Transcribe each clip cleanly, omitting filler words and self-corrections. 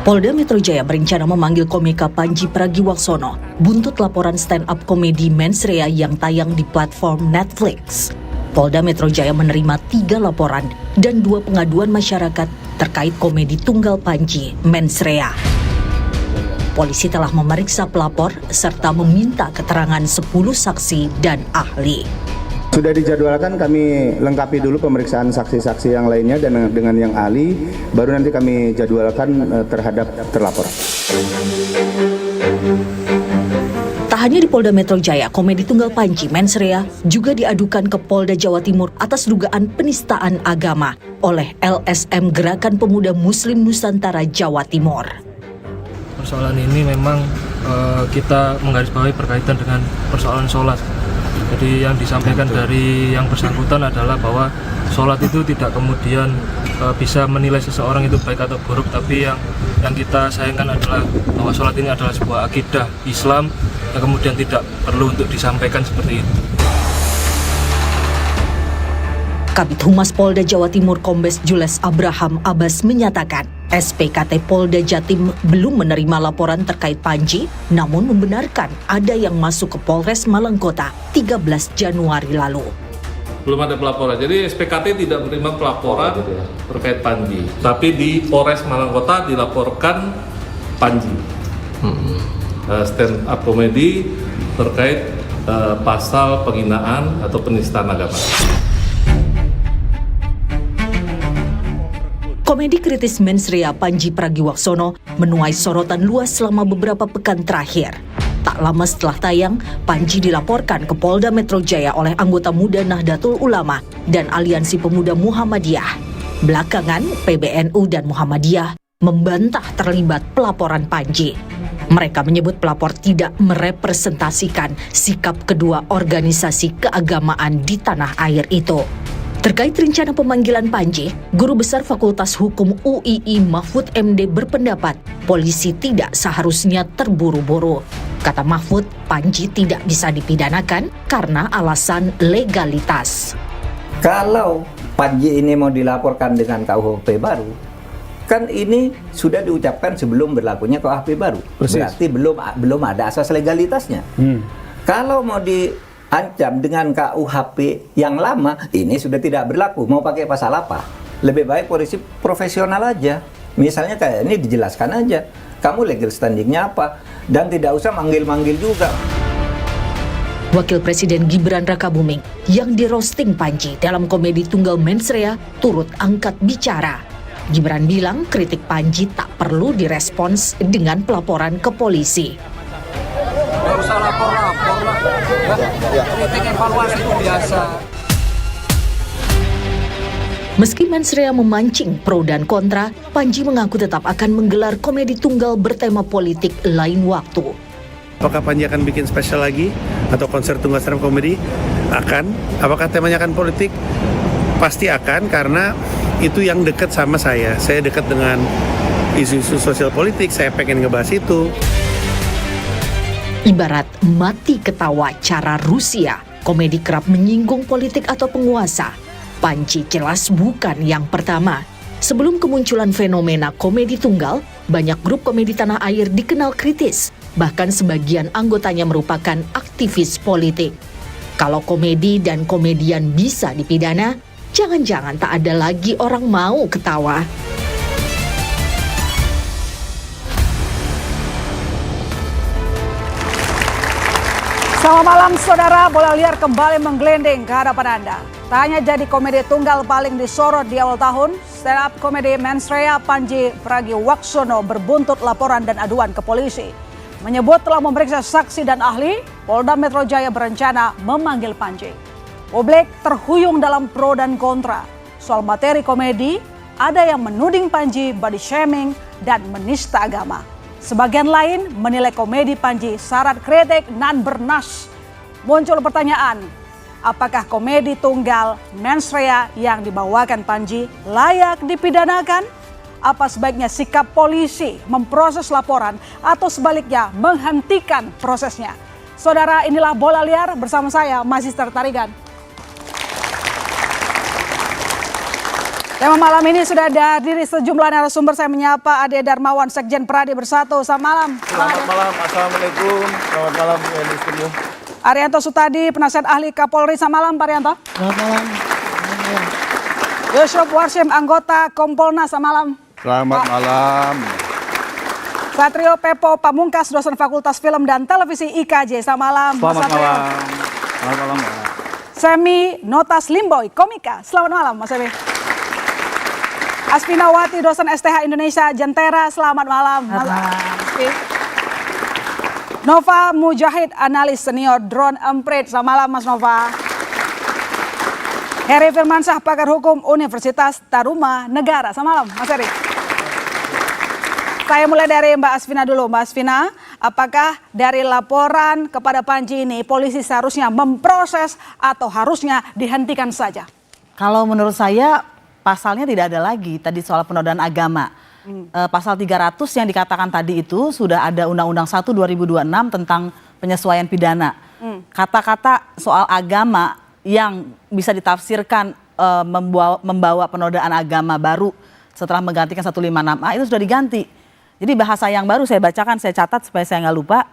Polda Metro Jaya berencana memanggil komika Panji Pragiwaksono buntut laporan stand-up komedi Mensrea yang tayang di platform Netflix. Polda Metro Jaya menerima 3 laporan dan 2 pengaduan masyarakat terkait komedi tunggal Panji, Mensrea. Polisi telah memeriksa pelapor serta meminta keterangan 10 saksi dan ahli. Sudah dijadwalkan, kami lengkapi dulu pemeriksaan saksi-saksi yang lainnya dan dengan yang ahli, baru nanti kami jadwalkan terhadap terlapor. Tak hanya di Polda Metro Jaya, komedi tunggal Panji, Mensrea juga diadukan ke Polda Jawa Timur atas dugaan penistaan agama oleh LSM Gerakan Pemuda Muslim Nusantara Jawa Timur. Persoalan ini memang kita menggarisbawahi berkaitan dengan persoalan sholat. Jadi yang disampaikan dari yang bersangkutan adalah bahwa sholat itu tidak kemudian bisa menilai seseorang itu baik atau buruk, tapi yang kita sayangkan adalah bahwa sholat ini adalah sebuah akidah Islam yang kemudian tidak perlu untuk disampaikan seperti itu. Kabid Humas Polda Jawa Timur Kombes Jules Abraham Abbas menyatakan SPKT Polda Jatim belum menerima laporan terkait Panji, namun membenarkan ada yang masuk ke Polres Malang Kota 13 Januari lalu. Belum ada pelaporan, jadi SPKT tidak menerima pelaporan terkait Panji. Tapi di Polres Malang Kota dilaporkan Panji. Stand up komedi terkait pasal penghinaan atau penistaan agama. Komedi kritis Mensrea Panji Pragiwaksono menuai sorotan luas selama beberapa pekan terakhir. Tak lama setelah tayang, Panji dilaporkan ke Polda Metro Jaya oleh anggota muda Nahdlatul Ulama dan Aliansi Pemuda Muhammadiyah. Belakangan, PBNU dan Muhammadiyah membantah terlibat pelaporan Panji. Mereka menyebut pelapor tidak merepresentasikan sikap kedua organisasi keagamaan di tanah air itu. Terkait rencana pemanggilan Panji, Guru Besar Fakultas Hukum UII Mahfud MD berpendapat polisi tidak seharusnya terburu-buru. Kata Mahfud, Panji tidak bisa dipidanakan karena alasan legalitas. Kalau Panji ini mau dilaporkan dengan KUHP baru, kan ini sudah diucapkan sebelum berlakunya KUHP baru. Persis. Berarti belum ada asas legalitasnya. Kalau mau diancam dengan KUHP yang lama, ini sudah tidak berlaku. Mau pakai pasal apa? Lebih baik polisi profesional aja. Misalnya kayak ini dijelaskan aja, kamu legal standingnya apa, dan tidak usah manggil-manggil juga. Wakil Presiden Gibran Rakabuming yang di-roasting Panji dalam komedi tunggal Mensrea turut angkat bicara. Gibran bilang kritik Panji tak perlu direspons dengan pelaporan ke polisi. Nggak usah lapor-lapor lah. Kritik evaluasi itu biasa. Meski Mensrea memancing pro dan kontra, Panji mengaku tetap akan menggelar komedi tunggal bertema politik lain waktu. Apakah Panji akan bikin spesial lagi atau konser tunggal stand-up komedi? Akan. Apakah temanya akan politik? Pasti akan, karena itu yang dekat sama saya. Saya dekat dengan isu-isu sosial politik, saya pengen ngebahas itu. Ibarat mati ketawa cara Rusia, komedi kerap menyinggung politik atau penguasa. Panji jelas bukan yang pertama. Sebelum kemunculan fenomena komedi tunggal, banyak grup komedi tanah air dikenal kritis. Bahkan sebagian anggotanya merupakan aktivis politik. Kalau komedi dan komedian bisa dipidana, jangan-jangan tak ada lagi orang mau ketawa. Selamat malam saudara, bola liar kembali menggelending ke hadapan Anda. Tak hanya jadi komedi tunggal paling disorot di awal tahun, stand up komedi Mensrea Panji Pragiwaksono berbuntut laporan dan aduan ke polisi. Menyebut telah memeriksa saksi dan ahli, Polda Metro Jaya berencana memanggil Panji. Publik terhuyung dalam pro dan kontra. Soal materi komedi, ada yang menuding Panji body shaming dan menista agama. Sebagian lain menilai komedi Panji syarat kritik nan bernas. Muncul pertanyaan, apakah komedi tunggal Mensrea yang dibawakan Panji layak dipidanakan? Apa sebaiknya sikap polisi memproses laporan atau sebaliknya menghentikan prosesnya? Saudara, inilah Bola Liar bersama saya, Magister Tarigan. Tema malam ini sudah ada diri sejumlah narasumber. Saya menyapa Ade Darmawan, Sekjen Pradi Bersatu. Selamat malam. Selamat malam, Assalamualaikum. Selamat malam, di studio. Arianto Sutadi, penasihat ahli Kapolri. Selamat malam, Pak Arianto. Selamat malam. Yusuf Warsim, anggota Kompolnas. Selamat malam. Selamat malam. Satrio Pepo Pamungkas, dosen Fakultas Film dan Televisi IKJ. Selamat malam. Selamat malam. Selamat malam. Semi Notas Limboy, komika. Selamat malam, Mas Semi. Asfinawati, dosen STH Indonesia Jentera. Selamat malam. Nova Mujahid, analis senior drone emprit. Selamat malam, Mas Nova. Heri Firmansyah, pakar hukum Universitas Taruma Negara. Selamat malam, Mas Heri. Saya mulai dari Mbak Asvina dulu. Mbak Asvina, apakah dari laporan kepada Panji ini polisi seharusnya memproses atau harusnya dihentikan saja? Kalau menurut saya pasalnya tidak ada lagi tadi soal penodaan agama. Pasal 300 yang dikatakan tadi itu sudah ada Undang-Undang 1 2026 tentang penyesuaian pidana. Kata-kata soal agama yang bisa ditafsirkan membawa penodaan agama baru setelah menggantikan 156A itu sudah diganti. Jadi bahasa yang baru saya bacakan, saya catat supaya saya nggak lupa.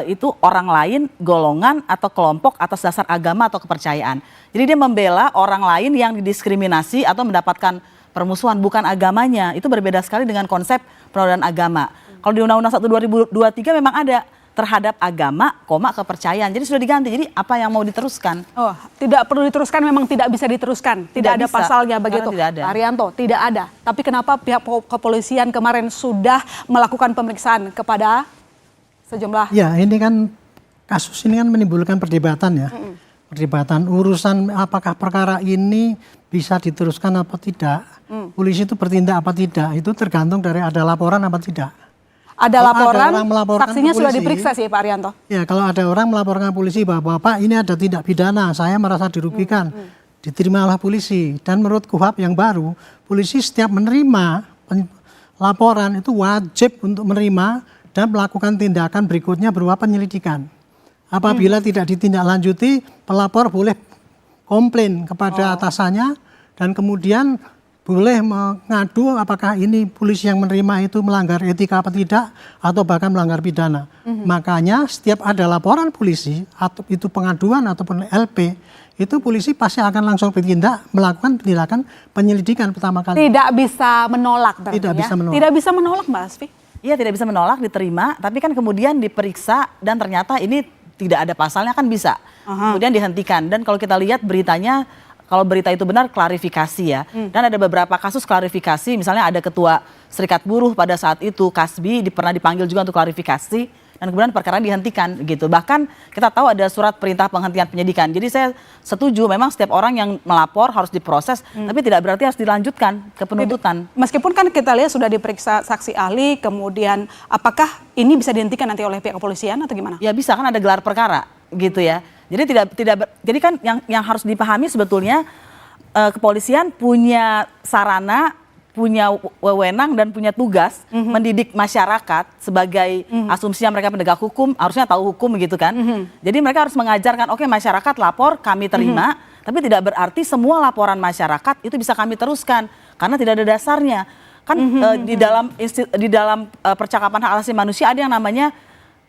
Itu orang lain, golongan atau kelompok atas dasar agama atau kepercayaan. Jadi dia membela orang lain yang didiskriminasi atau mendapatkan permusuhan, bukan agamanya. Itu berbeda sekali dengan konsep penodaan agama. Kalau di Undang-Undang 1 2023 memang ada terhadap agama, kepercayaan. Jadi sudah diganti. Jadi apa yang mau diteruskan? Oh, tidak perlu diteruskan, memang tidak bisa diteruskan. Tidak ada bisa, pasalnya begitu. Tidak ada. Arianto, tidak ada. Tapi kenapa pihak kepolisian kemarin sudah melakukan pemeriksaan kepada sejumlah? Ya, ini kan kasus ini kan menimbulkan perdebatan ya. Perdebatan urusan apakah perkara ini bisa diteruskan apa tidak. Polisi itu bertindak apa tidak, itu tergantung dari ada laporan apa tidak. Ada laporan, saksinya sudah polisi, diperiksa sih Pak Arianto. Ya, kalau ada orang melaporkan polisi bahwa Pak ini ada tindak pidana, saya merasa dirugikan, diterimalah polisi. Dan menurut KUHP yang baru, polisi setiap menerima laporan itu wajib untuk menerima dan melakukan tindakan berikutnya berupa penyelidikan. Apabila tidak ditindaklanjuti, pelapor boleh komplain kepada atasannya dan kemudian boleh mengadu apakah ini polisi yang menerima itu melanggar etika apa tidak atau bahkan melanggar pidana. Makanya setiap ada laporan polisi atau itu pengaduan ataupun LP, itu polisi pasti akan langsung bertindak melakukan tindakan penyelidikan pertama kali. Tidak bisa menolak berarti Tidak ya? bisa menolak. Tidak bisa menolak, Mbak Asfi? Iya, tidak bisa menolak, diterima, tapi kan kemudian diperiksa dan ternyata ini tidak ada pasalnya kan bisa. Kemudian dihentikan. Dan kalau kita lihat beritanya, kalau berita itu benar klarifikasi ya. Dan ada beberapa kasus klarifikasi, misalnya ada ketua Serikat Buruh pada saat itu, Kasbi, pernah dipanggil juga untuk klarifikasi. Dan kemudian perkara dihentikan gitu. Bahkan kita tahu ada surat perintah penghentian penyidikan. Jadi saya setuju memang setiap orang yang melapor harus diproses, tapi tidak berarti harus dilanjutkan ke penuntutan. Meskipun kan kita lihat sudah diperiksa saksi ahli, kemudian apakah ini bisa dihentikan nanti oleh pihak kepolisian atau gimana? Ya bisa, kan ada gelar perkara gitu ya. Jadi jadi kan yang harus dipahami sebetulnya kepolisian punya sarana, punya wewenang dan punya tugas mendidik masyarakat sebagai asumsinya mereka penegak hukum, harusnya tahu hukum gitu kan. Jadi mereka harus mengajarkan, oke, masyarakat lapor, kami terima, tapi tidak berarti semua laporan masyarakat itu bisa kami teruskan karena tidak ada dasarnya. Kan di dalam percakapan hak asasi manusia ada yang namanya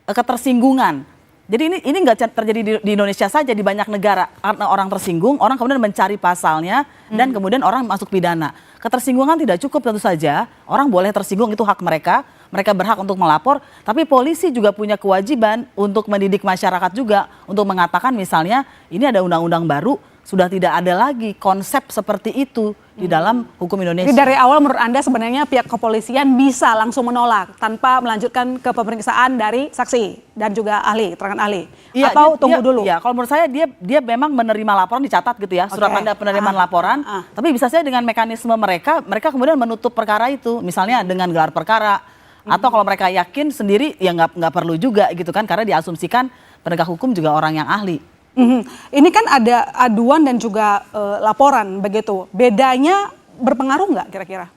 ketersinggungan. Jadi ini nggak terjadi di Indonesia saja, di banyak negara. Karena orang tersinggung, orang kemudian mencari pasalnya dan kemudian orang masuk pidana. Ketersinggungan tidak cukup tentu saja, orang boleh tersinggung, itu hak mereka. Mereka berhak untuk melapor, tapi polisi juga punya kewajiban untuk mendidik masyarakat juga. Untuk mengatakan misalnya ini ada undang-undang baru, sudah tidak ada lagi konsep seperti itu di dalam hukum Indonesia. Jadi dari awal menurut Anda sebenarnya pihak kepolisian bisa langsung menolak tanpa melanjutkan ke pemeriksaan dari saksi dan juga ahli, keterangan ahli. Iya, atau tunggu dulu? Ya, kalau menurut saya dia memang menerima laporan, dicatat gitu ya, surat tanda penerimaan laporan. Tapi bisa saja dengan mekanisme mereka kemudian menutup perkara itu, misalnya dengan gelar perkara. Atau kalau mereka yakin sendiri ya nggak perlu juga gitu kan, karena diasumsikan penegak hukum juga orang yang ahli. Ini kan ada aduan dan juga laporan begitu. Bedanya berpengaruh nggak kira-kira?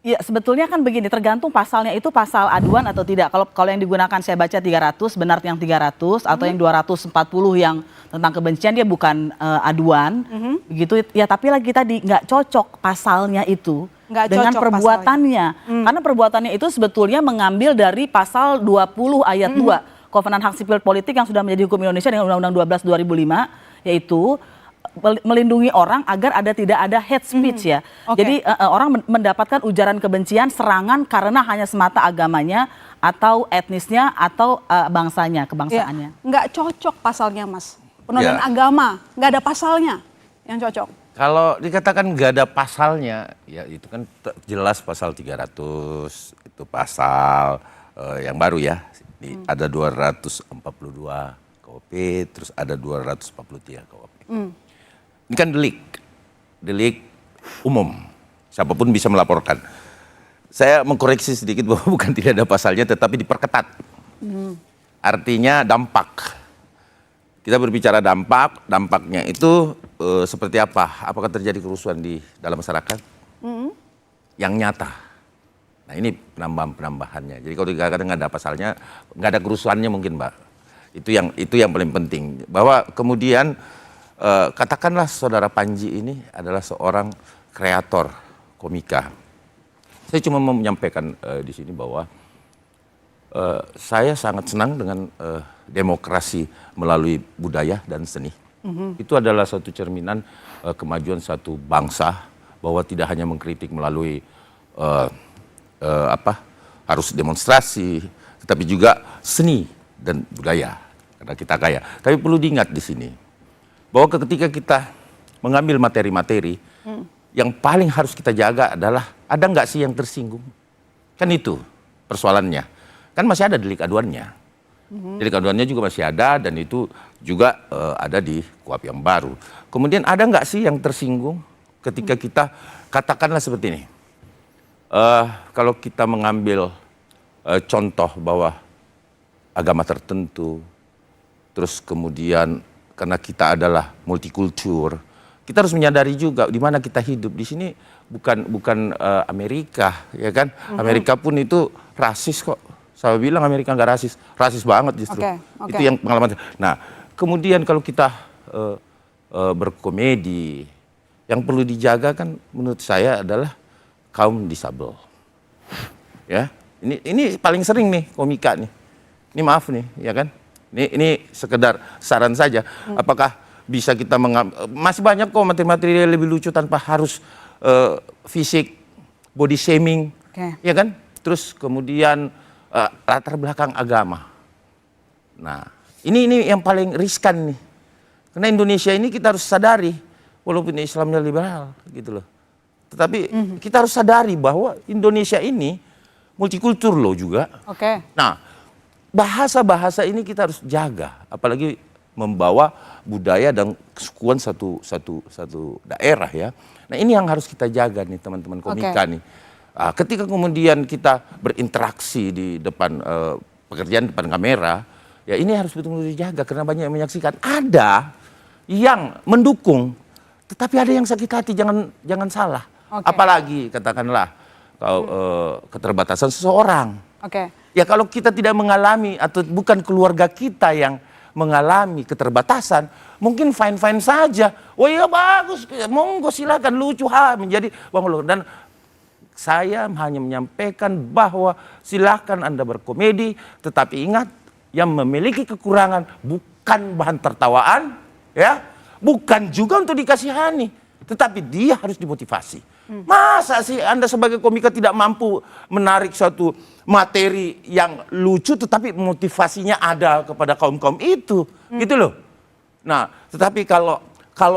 Ya sebetulnya kan begini, tergantung pasalnya itu pasal aduan atau tidak. Kalau yang digunakan saya baca 300, benar yang 300 atau yang 240 yang tentang kebencian dia bukan aduan, begitu ya. Tapi lagi tadi nggak cocok pasalnya itu dengan perbuatannya, karena perbuatannya itu sebetulnya mengambil dari pasal 20 ayat 2 Kovenan Hak Sipil Politik yang sudah menjadi hukum Indonesia dengan Undang-Undang 12 2005, yaitu melindungi orang agar tidak ada hate speech ya. Jadi orang mendapatkan ujaran kebencian, serangan karena hanya semata agamanya atau etnisnya atau bangsanya, kebangsaannya. Ya, nggak cocok pasalnya, Mas. Penodaan agama, nggak ada pasalnya yang cocok. Kalau dikatakan nggak ada pasalnya, ya itu kan jelas pasal 300, itu pasal yang baru ya. Ada 242 KUHP, terus ada 243 KUHP. Ini kan delik umum, siapapun bisa melaporkan. Saya mengkoreksi sedikit bahwa bukan tidak ada pasalnya, tetapi diperketat. Artinya dampak. Kita berbicara dampaknya itu seperti apa? Apakah terjadi kerusuhan di dalam masyarakat? Yang nyata. Nah ini penambahannya. Jadi kalau dikatakan nggak ada pasalnya, nggak ada kerusuhannya mungkin, Mbak. Itu yang paling penting. Bahwa kemudian katakanlah saudara Panji ini adalah seorang kreator komika. Saya cuma mau menyampaikan di sini bahwa saya sangat senang dengan demokrasi melalui budaya dan seni. Itu adalah satu cerminan kemajuan satu bangsa, bahwa tidak hanya mengkritik melalui harus demonstrasi, tetapi juga seni dan budaya karena kita kaya. Tapi perlu diingat di sini bahwa ketika kita mengambil materi-materi, yang paling harus kita jaga adalah ada nggak sih yang tersinggung? Kan itu persoalannya. Kan masih ada delik aduannya. Delik aduannya juga masih ada, dan itu juga ada di KUHP yang baru. Kemudian ada nggak sih yang tersinggung ketika kita katakanlah seperti ini. Kalau kita mengambil contoh bahwa agama tertentu, terus kemudian karena kita adalah multikultur, kita harus menyadari juga di mana kita hidup. Di sini bukan Amerika, ya kan? Amerika pun itu rasis kok. Saya bilang Amerika nggak rasis, rasis banget justru. Itu yang pengalaman. Nah, kemudian kalau kita berkomedi, yang perlu dijaga kan menurut saya adalah kaum disabel. Ya, ini paling sering nih komika nih. Ini maaf nih, ya kan? Ini sekedar saran saja. Apakah bisa kita masih banyak kok materi-materi yang lebih lucu tanpa harus fisik, body shaming, ya kan? Terus kemudian latar belakang agama. Nah, ini yang paling riskan nih. Karena Indonesia ini kita harus sadari, walaupun Islamnya liberal gitu loh. Tetapi kita harus sadari bahwa Indonesia ini multikultur loh juga. Nah, bahasa-bahasa ini kita harus jaga, apalagi membawa budaya dan kesukuan satu daerah ya. Nah, ini yang harus kita jaga nih teman-teman komika nih. Ketika kemudian kita berinteraksi di depan pekerjaan depan kamera, ya ini harus betul-betul dijaga karena banyak yang menyaksikan. Ada yang mendukung, tetapi ada yang sakit hati, jangan salah. Apalagi katakanlah keterbatasan seseorang. Ya kalau kita tidak mengalami atau bukan keluarga kita yang mengalami keterbatasan, mungkin fine-fine saja. Oh iya bagus, monggo silakan lucu menjadi dan saya hanya menyampaikan bahwa silakan Anda berkomedi, tetapi ingat yang memiliki kekurangan bukan bahan tertawaan, ya, bukan juga untuk dikasihani, tetapi dia harus dimotivasi. Masa sih Anda sebagai komika tidak mampu menarik suatu materi yang lucu tetapi motivasinya ada kepada kaum-kaum itu, gitu loh. Nah, tetapi kalau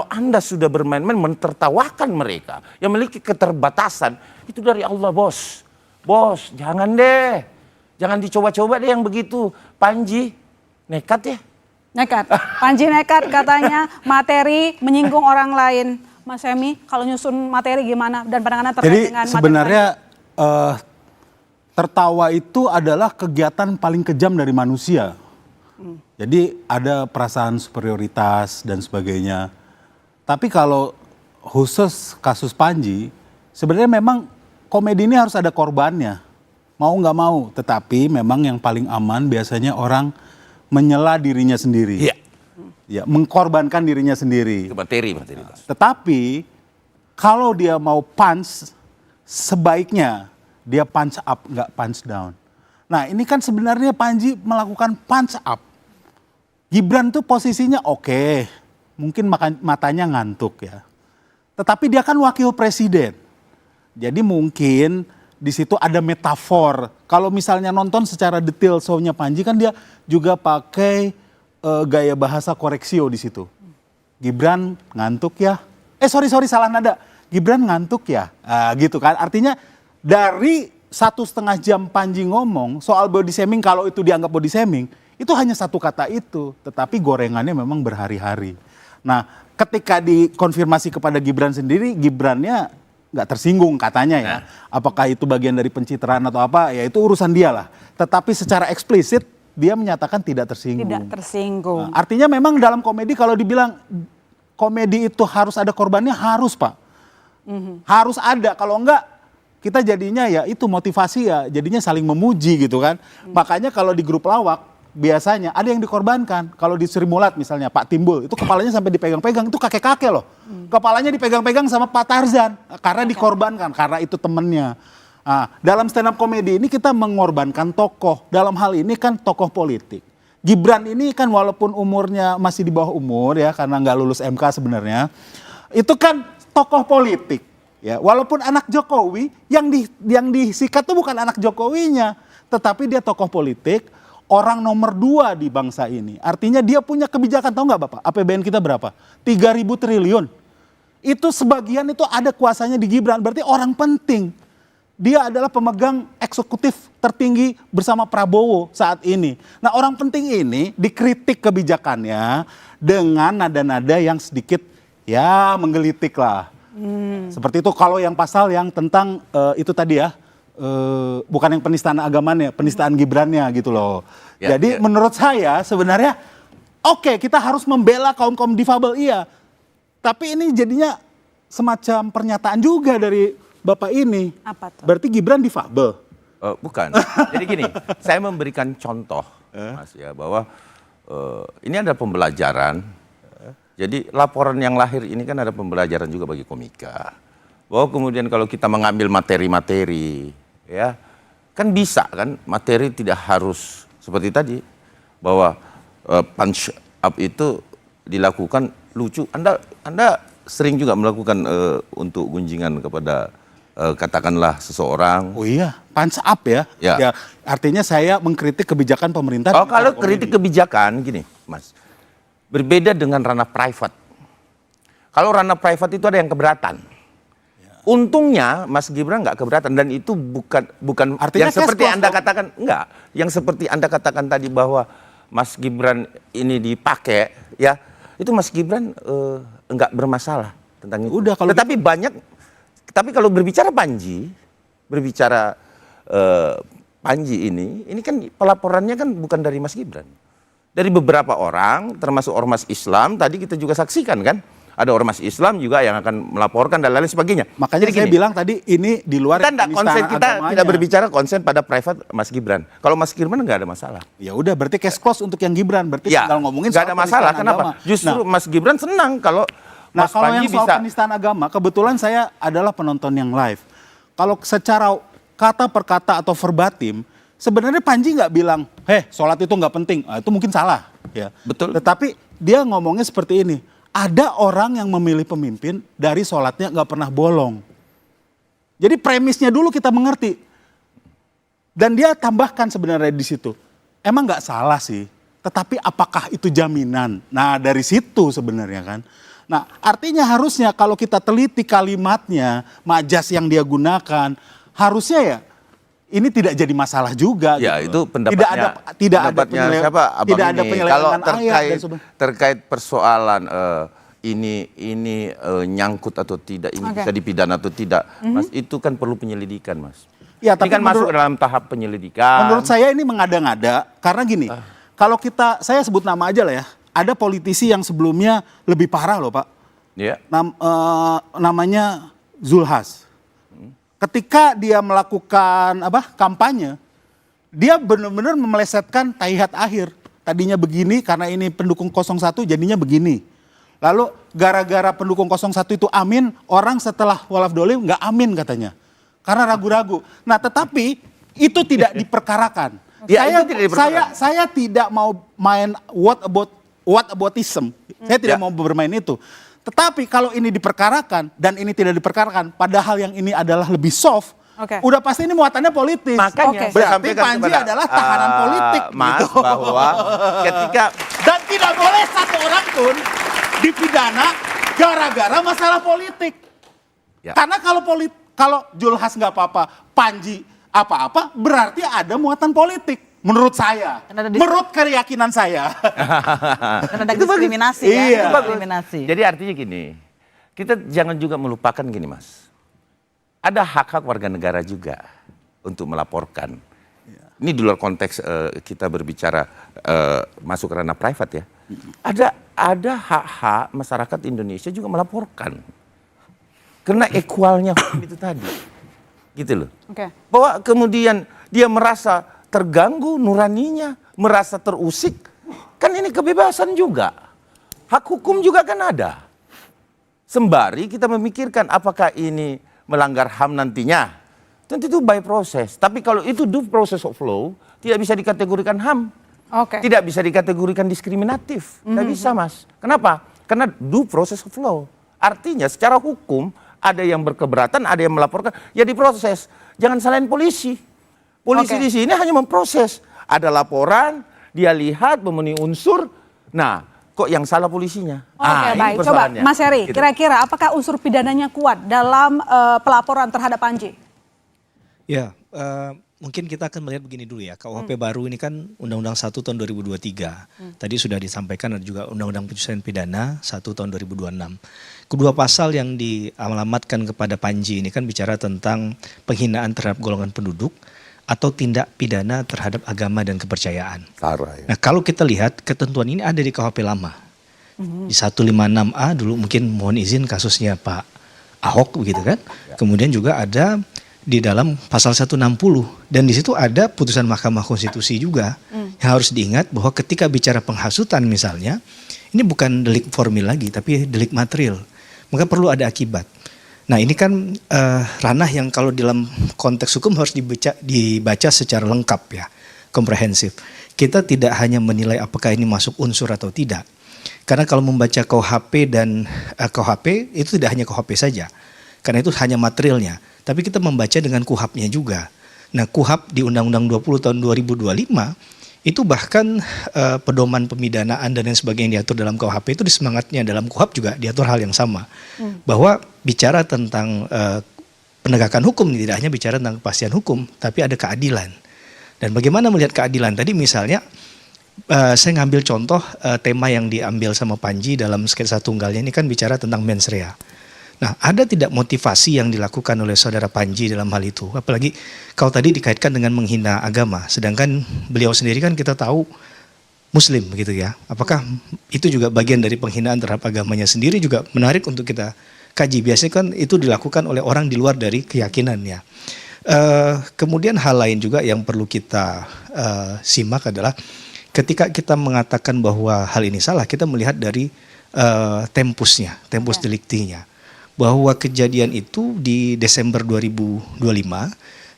Anda sudah bermain-main mentertawakan mereka yang memiliki keterbatasan, itu dari Allah, bos. Bos, jangan deh. Jangan dicoba-coba deh yang begitu. Panji, nekat ya? Nekat. Panji nekat katanya, materi menyinggung orang lain. Mas Hemi, kalau nyusun materi gimana dan pandangannya terkait dengan materi? Jadi sebenarnya tertawa itu adalah kegiatan paling kejam dari manusia. Jadi ada perasaan superioritas dan sebagainya. Tapi kalau khusus kasus Panji, sebenarnya memang komedi ini harus ada korbannya. Mau nggak mau, tetapi memang yang paling aman biasanya orang menyela dirinya sendiri. Iya. Ya, mengkorbankan dirinya sendiri. Itu materi. Tetapi kalau dia mau punch, sebaiknya dia punch up, nggak punch down. Nah, ini kan sebenarnya Panji melakukan punch up. Gibran tuh posisinya oke, mungkin matanya ngantuk ya. Tetapi dia kan wakil presiden. Jadi mungkin di situ ada metafor. Kalau misalnya nonton secara detail show-nya Panji kan dia juga pakai gaya bahasa koreksio di situ. Gibran ngantuk ya. Sorry salah nada. Gibran ngantuk ya. Gitu kan. Artinya dari 1,5 jam Panji ngomong soal body shaming, kalau itu dianggap body shaming, itu hanya satu kata itu. Tetapi gorengannya memang berhari-hari. Nah, ketika dikonfirmasi kepada Gibran sendiri, Gibrannya nggak tersinggung katanya ya. Apakah itu bagian dari pencitraan atau apa, ya itu urusan dia lah. Tetapi secara eksplisit dia menyatakan tidak tersinggung. Tidak tersinggung. Nah, artinya memang dalam komedi kalau dibilang komedi itu harus ada korbannya, harus Pak. Harus ada, kalau enggak kita jadinya ya itu motivasi ya jadinya saling memuji gitu kan. Makanya kalau di grup lawak biasanya ada yang dikorbankan. Kalau di Sri Mulat misalnya Pak Timbul, itu kepalanya sampai dipegang-pegang, itu kakek-kakek loh. Kepalanya dipegang-pegang sama Pak Tarzan karena dikorbankan, karena itu temennya. Nah, dalam stand up komedi ini kita mengorbankan tokoh. Dalam hal ini kan tokoh politik. Gibran ini kan walaupun umurnya masih di bawah umur ya, karena nggak lulus MK sebenarnya, itu kan tokoh politik. Ya, walaupun anak Jokowi, yang disikat itu bukan anak Jokowinya, tetapi dia tokoh politik, orang nomor 2 di bangsa ini. Artinya dia punya kebijakan, tahu nggak Bapak? APBN kita berapa? 3.000 triliun. Itu sebagian itu ada kuasanya di Gibran, berarti orang penting. Dia adalah pemegang eksekutif tertinggi bersama Prabowo saat ini. Nah, orang penting ini dikritik kebijakannya dengan nada-nada yang sedikit ya menggelitik lah. Seperti itu kalau yang pasal yang tentang itu tadi ya, bukan yang penistaan agamanya, penistaan Gibrannya gitu loh. Ya, jadi menurut saya sebenarnya oke, kita harus membela kaum-kaum difabel iya. Tapi ini jadinya semacam pernyataan juga dari Bapak ini. Apa tuh? Berarti Gibran difabel? Bukan. Jadi gini, saya memberikan contoh Mas ya bahwa ini ada pembelajaran. Jadi laporan yang lahir ini kan ada pembelajaran juga bagi komika. Bahwa kemudian kalau kita mengambil materi-materi, ya kan bisa kan materi tidak harus seperti tadi bahwa punch up itu dilakukan lucu. Anda sering juga melakukan untuk gunjingan kepada katakanlah seseorang. Oh iya, punch up ya. Ya. Artinya saya mengkritik kebijakan pemerintah. Oh, kalau kritik kebijakan gini, Mas. Berbeda dengan ranah private. Kalau ranah private itu ada yang keberatan. Untungnya Mas Gibran nggak keberatan dan itu bukan artinya yang seperti Anda katakan, enggak. Yang seperti Anda katakan tadi bahwa Mas Gibran ini dipakai, ya itu Mas Gibran enggak bermasalah tentang itu. Udah, kalau tetapi banyak, tapi kalau berbicara Panji ini kan pelaporannya kan bukan dari Mas Gibran. Dari beberapa orang, termasuk ormas Islam, tadi kita juga saksikan kan, ada ormas Islam juga yang akan melaporkan dan lain sebagainya. Makanya saya bilang tadi ini di luar kita tidak berbicara konsen pada private Mas Gibran. Kalau Mas Gibran nggak ada masalah. Ya udah, berarti case close untuk yang Gibran. Berarti tinggal ngomongin nggak ada masalah. Kenapa? Justru Mas Gibran senang kalau Mas kalau Panji yang soal penistaan agama, kebetulan saya adalah penonton yang live. Kalau secara kata per kata atau verbatim, sebenarnya Panji nggak bilang, sholat itu nggak penting. Itu mungkin salah. Ya. Betul. Tetapi dia ngomongnya seperti ini. Ada orang yang memilih pemimpin dari sholatnya nggak pernah bolong. Jadi premisnya dulu kita mengerti. Dan dia tambahkan sebenarnya di situ. Emang nggak salah sih. Tetapi apakah itu jaminan? Nah dari situ sebenarnya kan. Nah artinya harusnya kalau kita teliti kalimatnya, majas yang dia gunakan, harusnya ya ini tidak jadi masalah juga. Ya gitu. itu pendapatnya. Tidak ada siapa? Abang tidak ada penyelewengan kalau terkait persoalan ini nyangkut atau tidak, ini bisa dipidana atau tidak, Mas, itu kan perlu penyelidikan, Mas. Ya, tapi ini kan masuk dalam tahap penyelidikan. Menurut saya ini mengada-ngada karena gini, kalau saya sebut nama aja lah ya, ada politisi yang sebelumnya lebih parah loh Pak. Ya. Namanya Zulhas. ketika dia melakukan kampanye, dia benar-benar memelesetkan taihat akhir. Tadinya begini karena ini pendukung 01 jadinya begini. Lalu gara-gara pendukung 01 itu amin, orang setelah walafdoli nggak amin katanya. Karena ragu-ragu. Nah tetapi itu tidak diperkarakan. Saya tidak mau main what aboutism. Saya tidak mau bermain itu. Tetapi kalau ini diperkarakan dan ini tidak diperkarakan, padahal yang ini adalah lebih soft, udah pasti ini muatannya politis. Makanya berarti Panji adalah tahanan politik, Mas, gitu. bahwa ketika dan tidak boleh satu orang pun dipidana gara-gara masalah politik. Ya. Karena kalau Julhas nggak apa-apa, Panji apa-apa, berarti ada muatan politik. Menurut saya, menurut keyakinan saya. Karena ada diskriminasi ya. Iya. Diskriminasi. Jadi artinya gini, kita jangan juga melupakan gini Mas. Ada hak-hak warga negara juga untuk melaporkan. Ini di luar konteks kita berbicara masuk ranah private ya. Ada hak-hak masyarakat Indonesia juga melaporkan. Karena equalnya hukum itu tadi. Gitu loh. Bahwa kemudian dia merasa terganggu nuraninya, merasa terusik. Kan ini kebebasan juga. Hak hukum juga kan ada. Sembari kita memikirkan apakah ini melanggar HAM nantinya. Tentu itu by proses. Tapi kalau itu due process of law, tidak bisa dikategorikan HAM. Tidak bisa dikategorikan diskriminatif. Tidak bisa Mas. Kenapa? Karena due process of law. Artinya secara hukum ada yang berkeberatan, ada yang melaporkan, ya diproses. Jangan salahin polisi. Polisi di sini hanya memproses. Ada laporan, dia lihat memenuhi unsur. Nah, kok yang salah polisinya? Baik. Coba Mas Heri, kira-kira apakah unsur pidananya kuat dalam pelaporan terhadap Panji? Ya, mungkin kita akan melihat begini dulu ya. KUHP baru ini kan Undang-Undang 1 tahun 2023. Tadi sudah disampaikan ada juga Undang-Undang Pencucian Pidana 1 tahun 2026. Kedua pasal yang dialamatkan kepada Panji ini kan bicara tentang penghinaan terhadap golongan penduduk atau tindak pidana terhadap agama dan kepercayaan. Nah kalau kita lihat ketentuan ini ada di KUHP lama. Di 156A dulu mungkin mohon izin kasusnya Pak Ahok begitu kan. Kemudian juga ada di dalam pasal 160 dan di situ ada putusan Mahkamah Konstitusi juga. Yang harus diingat bahwa ketika bicara penghasutan misalnya, ini bukan delik formil lagi tapi delik material. Maka perlu ada akibat. Nah ini kan ranah yang kalau dalam konteks hukum harus dibaca secara lengkap ya, komprehensif. Kita tidak hanya menilai apakah ini masuk unsur atau tidak. Karena kalau membaca KUHP dan KUHP itu tidak hanya KUHP saja. Karena itu hanya materialnya. Tapi kita membaca dengan KUHP-nya juga. Nah KUHP di Undang-Undang 20 tahun 2025 itu bahkan pedoman pemidanaan dan lain sebagainya yang diatur dalam KUHP itu di semangatnya dalam KUHP juga diatur hal yang sama. Bahwa bicara tentang penegakan hukum tidak hanya bicara tentang kepastian hukum, tapi ada keadilan. Dan bagaimana melihat keadilan? Tadi misalnya saya ngambil contoh tema yang diambil sama Panji dalam sketsa tunggalnya ini kan bicara tentang mens rea. Nah, ada tidak motivasi yang dilakukan oleh saudara Panji dalam hal itu? Apalagi kalau tadi dikaitkan dengan menghina agama, sedangkan beliau sendiri kan kita tahu Muslim begitu ya. Apakah itu juga bagian dari penghinaan terhadap agamanya sendiri juga menarik untuk kita kaji. Biasanya kan itu dilakukan oleh orang di luar dari keyakinannya. Kemudian hal lain juga yang perlu kita simak adalah ketika kita mengatakan bahwa hal ini salah, kita melihat dari tempusnya, tempus deliktinya. Bahwa kejadian itu di Desember 2025,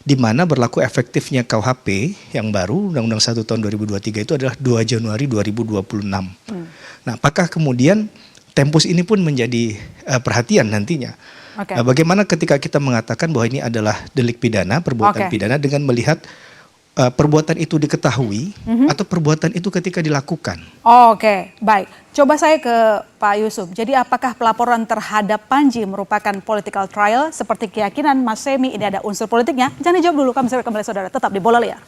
di mana berlaku efektifnya KUHP yang baru, Undang-Undang 1 tahun 2023 itu adalah 2 Januari 2026. Nah, apakah kemudian tempus ini pun menjadi perhatian nantinya? Nah, bagaimana ketika kita mengatakan bahwa ini adalah delik pidana, perbuatan pidana dengan melihat perbuatan itu diketahui atau perbuatan itu ketika dilakukan. Baik. Coba saya ke Pak Yusuf. Jadi apakah pelaporan terhadap Panji merupakan political trial seperti keyakinan Mas Semi ini ada unsur politiknya? Jangan dijawab dulu, kami segera kembali saudara. Tetap di Bola Liar.